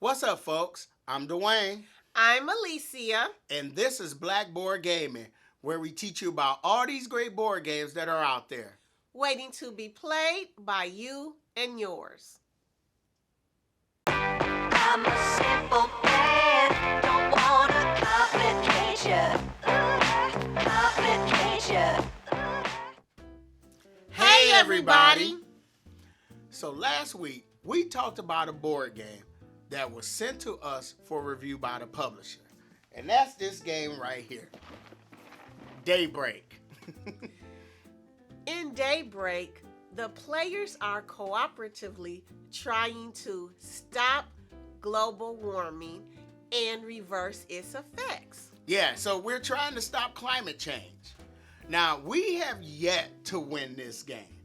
What's up, folks? I'm Dwayne, I'm Alicia. and this is Blackboard Gaming, where we teach you about all these great board games that are out there. Waiting to be played by you and yours. I'm a simple man, don't wanna complication. Complication. Hey, everybody! So, last week, we talked about a board game that was sent to us for review by the publisher. And that's this game right here Daybreak. In Daybreak, the players are cooperatively trying to stop global warming and reverse its effects. Yeah, so we're trying to stop climate change. Now, we have yet to win this game.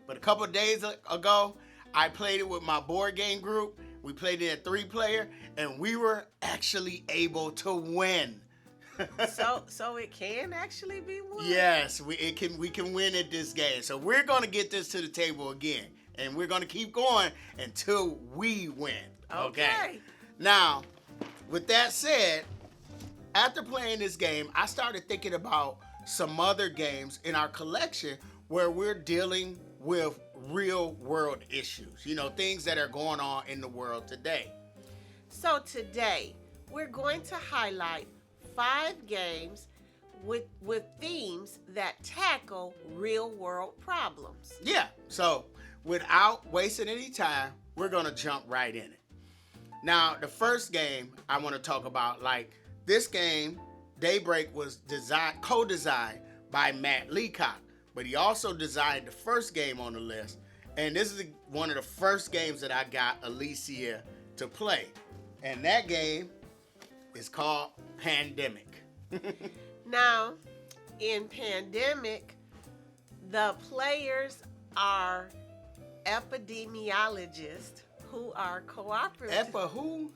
But a couple of days ago, I played it with my board game group. We played it at 3-player, and we were actually able to win. So it can actually be won? Yes, we can win at this game. So we're going to get this to the table again, and we're going to keep going until we win. Okay. Now, with that said, after playing this game, I started thinking about some other games in our collection where we're dealing with real world issues, things that are going on in the world today. So today, we're going to highlight 5 games with themes that tackle real world problems. Yeah, so without wasting any time, we're going to jump right in it. Now, the first game I want to talk about, this game, Daybreak, was co-designed by Matt Leacock, but he also designed the first game on the list, and this is one of the first games that I got Alicia to play, and that game is called Pandemic. Now, in Pandemic, the players are epidemiologists who are cooperative. Who?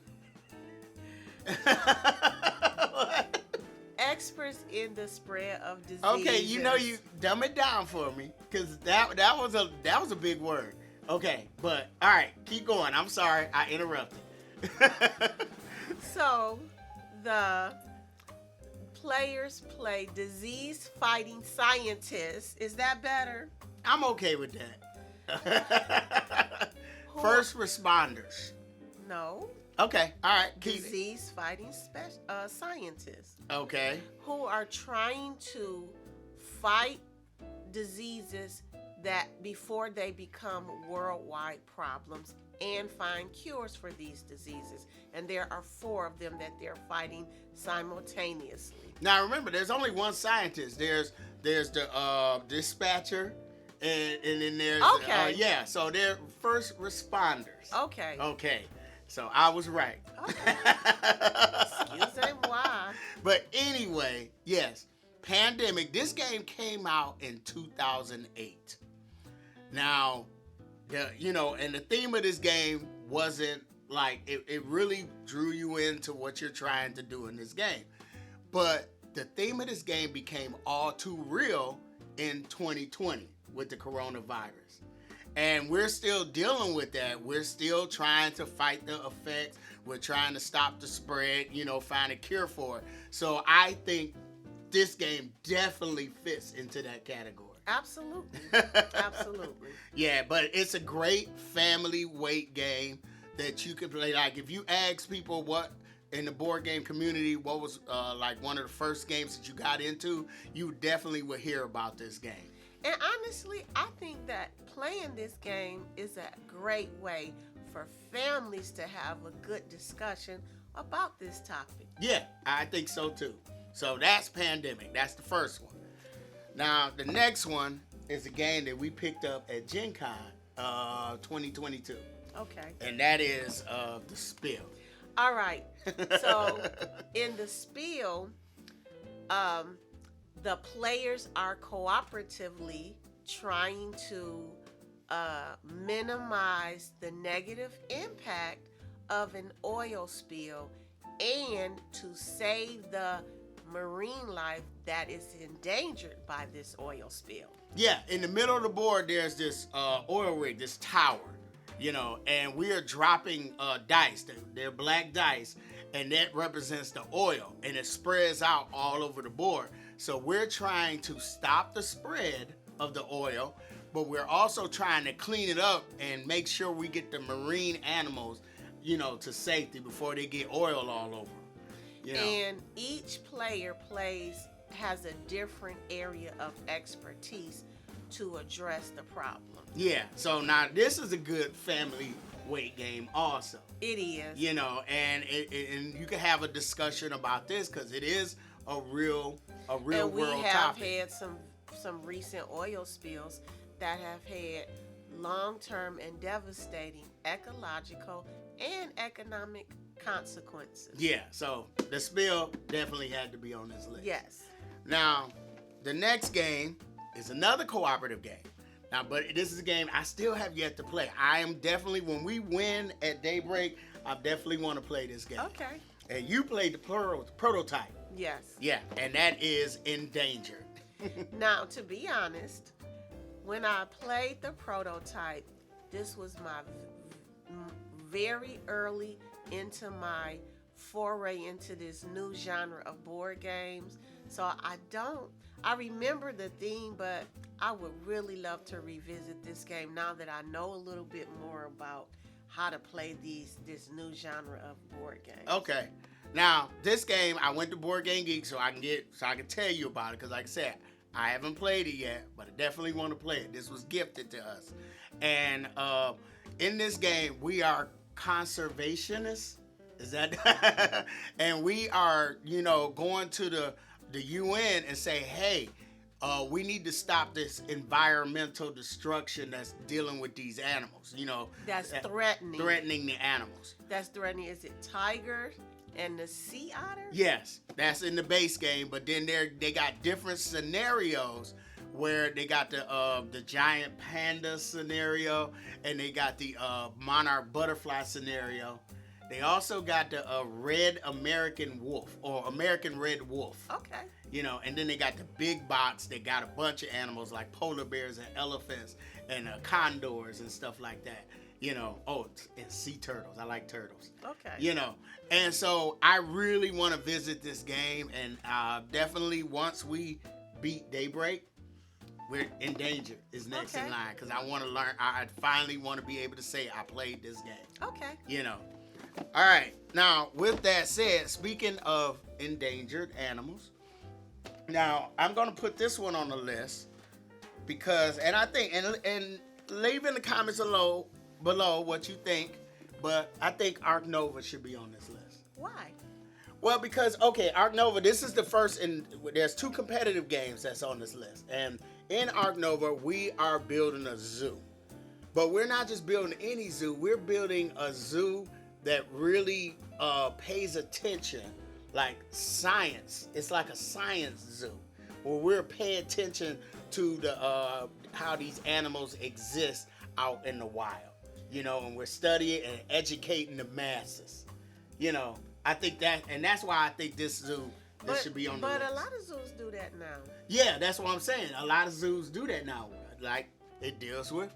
Experts in the spread of disease. Okay, you dumb it down for me, because that was a big word. Okay, but all right, keep going. I'm sorry, I interrupted. So, the players play disease-fighting scientists. Is that better? I'm okay with that. First responders. No. Okay, all right. Disease-fighting scientists. Okay. Who are trying to fight diseases that before they become worldwide problems and find cures for these diseases. And there are 4 of them that they're fighting simultaneously. Now remember, there's only one scientist. There's the dispatcher, and then there's so they're first responders. Okay. Okay. So I was right. Okay. Excuse me, But anyway, yes, Pandemic. This game came out in 2008. Now, and the theme of this game wasn't it really drew you into what you're trying to do in this game. But the theme of this game became all too real in 2020 with the coronavirus. And we're still dealing with that. We're still trying to fight the effects. We're trying to stop the spread, find a cure for it. So I think this game definitely fits into that category. Absolutely. Absolutely. Yeah, but it's a great family weight game that you can play. Like, if you ask people what in the board game community, what was one of the first games that you got into, you definitely would hear about this game. And honestly, I think that playing this game is a great way for families to have a good discussion about this topic. Yeah, I think so too. So that's Pandemic. That's the first one. Now, the next one is a game that we picked up at Gen Con 2022. Okay. And that is The Spill. All right. So, in The Spill, the players are cooperatively trying to minimize the negative impact of an oil spill and to save the marine life that is endangered by this oil spill. Yeah, in the middle of the board, there's this oil rig, this tower. And we are dropping dice. They're black dice, and that represents the oil, and it spreads out all over the board. So we're trying to stop the spread of the oil, but we're also trying to clean it up and make sure we get the marine animals, to safety before they get oil all over. And each player has a different area of expertise to address the problem. Yeah, so now this is a good family weight game also. It is. And you can have a discussion about this because it is a real and world we have topic. had some recent oil spills that have had long-term and devastating ecological and economic consequences. Yeah, so the spill definitely had to be on this list. Yes. Now, the next game is another cooperative game. Now, but this is a game I still have yet to play. I am definitely, when we win at Daybreak, I definitely want to play this game. Okay. And you played the prototype. Yes. Yeah, and that is Endangered. Now, to be honest, when I played the prototype, this was my very early into my foray into this new genre of board games. So I remember the theme, but I would really love to revisit this game now that I know a little bit more about how to play this new genre of board games. Okay. Now, this game, I went to Board Game Geek so I can tell you about it, because like I said, I haven't played it yet, but I definitely want to play it. This was gifted to us. And in this game, we are conservationists. Is that? And we are, going to the UN and say, hey, we need to stop this environmental destruction that's dealing with these animals. That's threatening. Threatening the animals. That's threatening. Is it tiger and the sea otter? Yes, that's in the base game. But then they got different scenarios where they got the giant panda scenario, and they got the monarch butterfly scenario. They also got the red American wolf, or American red wolf. Okay. And then they got the big box. They got a bunch of animals like polar bears and elephants and condors and stuff like that. And sea turtles. I like turtles. Okay. And so I really want to visit this game, and definitely once we beat Daybreak, we're Endangered is next in line, because I want to learn. I finally want to be able to say I played this game. Okay. All right. Now, with that said, speaking of endangered animals, now I'm going to put this one on the list because, and I think, and leave in the comments below what you think, but I think ArcNOA should be on this list. Why? Well, because, ArcNOA, this is the first, there's 2 competitive games that's on this list. And in ArcNOA, we are building a zoo. But we're not just building any zoo, we're building a zoo that really pays attention, like science. It's like a science zoo, where we're paying attention to the how these animals exist out in the wild, and we're studying and educating the masses. I think that, and that's why I think this zoo should be on the list. But a lot of zoos do that now. Yeah, that's what I'm saying. A lot of zoos do that now. Like, it deals with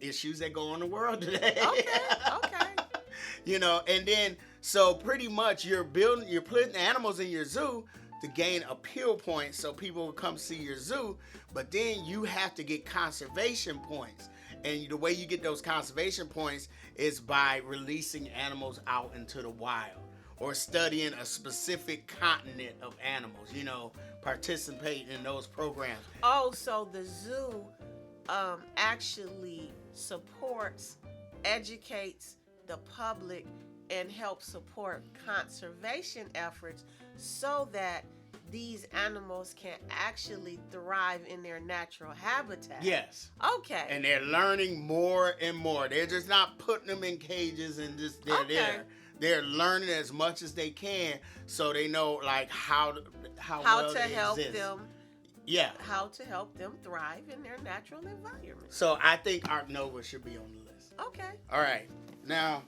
issues that go on in the world today. Okay. And then, so pretty much you're putting animals in your zoo to gain appeal points so people will come see your zoo, but then you have to get conservation points. And the way you get those conservation points is by releasing animals out into the wild, or studying a specific continent of animals, participating in those programs. Oh, so the zoo actually supports, educates the public, and helps support conservation efforts so that these animals can actually thrive in their natural habitat. Yes. Okay. And they're learning more and more. They're just not putting them in cages and just they're there. They're learning as much as they can, so they know like how to help exist. them. Yeah. How to help them thrive in their natural environment. So I think ArcNOA should be on the list. Okay. All right. Now,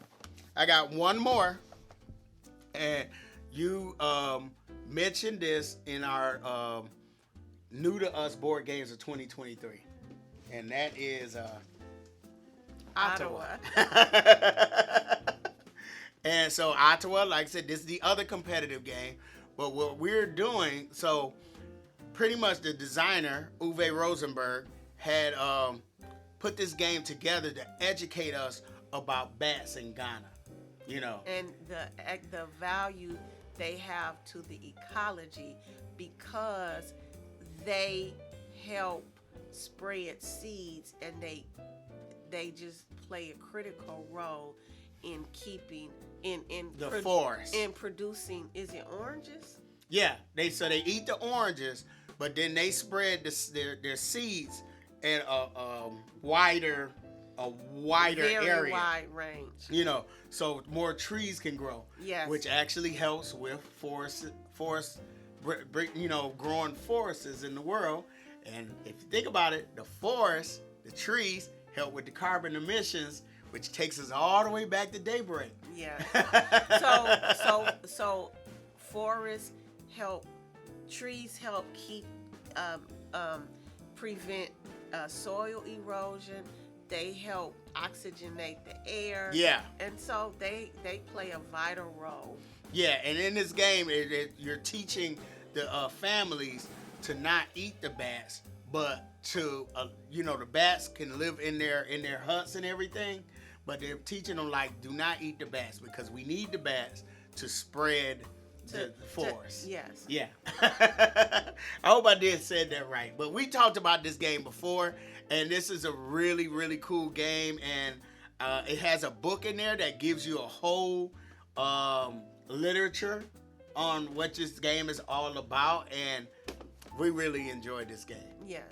I got one more, and you mentioned this in our new to us board games of 2023, and that is Ottawa. And so Ottawa, like I said, this is the other competitive game. But what we're doing, so pretty much the designer, Uwe Rosenberg, had put this game together to educate us about bats in Ghana. You know. And the value they have to the ecology, because they help spread seeds, and they just play a critical role in keeping in the forest, in producing. Is it oranges? Yeah, they eat the oranges, but then they spread their seeds in a wider Very area, wide range. you know, so more trees can grow. Yes. Which actually helps with growing forests in the world. And if you think about it, the trees help with the carbon emissions, which takes us all the way back to daybreak. Yeah. So forests help, trees help keep prevent soil erosion. They help oxygenate the air. Yeah. And so they play a vital role. Yeah, and in this game, you're teaching the families to not eat the bats, but to the bats can live in their huts and everything, but they're teaching them, like, do not eat the bats, because we need the bats to spread the forest. Yes. Yeah. I hope I said that right. But we talked about this game before, and this is a really, really cool game, and it has a book in there that gives you a whole literature on what this game is all about, and we really enjoyed this game. Yes.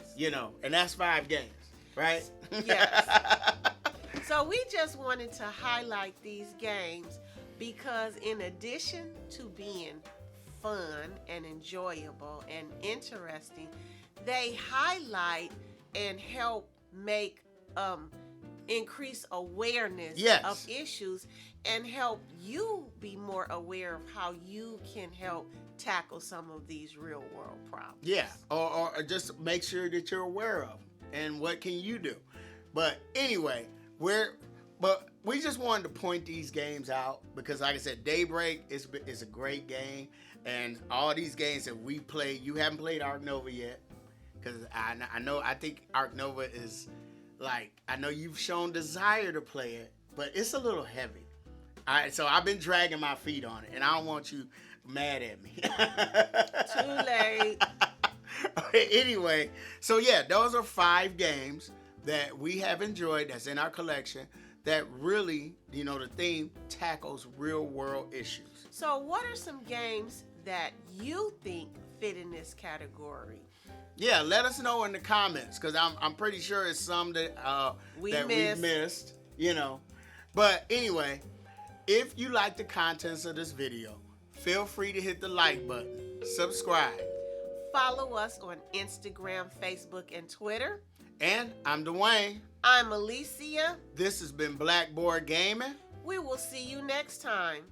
And that's 5 games, right? Yes. So we just wanted to highlight these games because, in addition to being fun and enjoyable and interesting, they highlight and help make increase awareness Yes. of issues and help you be more aware of how you can help tackle some of these real world problems. Yeah, or just make sure that you're aware of and what can you do. But anyway, we just wanted to point these games out because, like I said, Daybreak is a great game, and all these games that we play, you haven't played ArcNOA yet, because I think ArcNOA is, like, I know you've shown desire to play it, but it's a little heavy. All right, so I've been dragging my feet on it, and I don't want you mad at me. Too late. Anyway, so yeah, those are 5 games that we have enjoyed that's in our collection that really, the theme tackles real world issues. So what are some games that you think fit in this category? Yeah, let us know in the comments, because I'm pretty sure it's some that we missed, But anyway, if you like the contents of this video, feel free to hit the like button, subscribe. Follow us on Instagram, Facebook, and Twitter. And I'm Dwayne. I'm Alicia. This has been Blackboard Gaming. We will see you next time.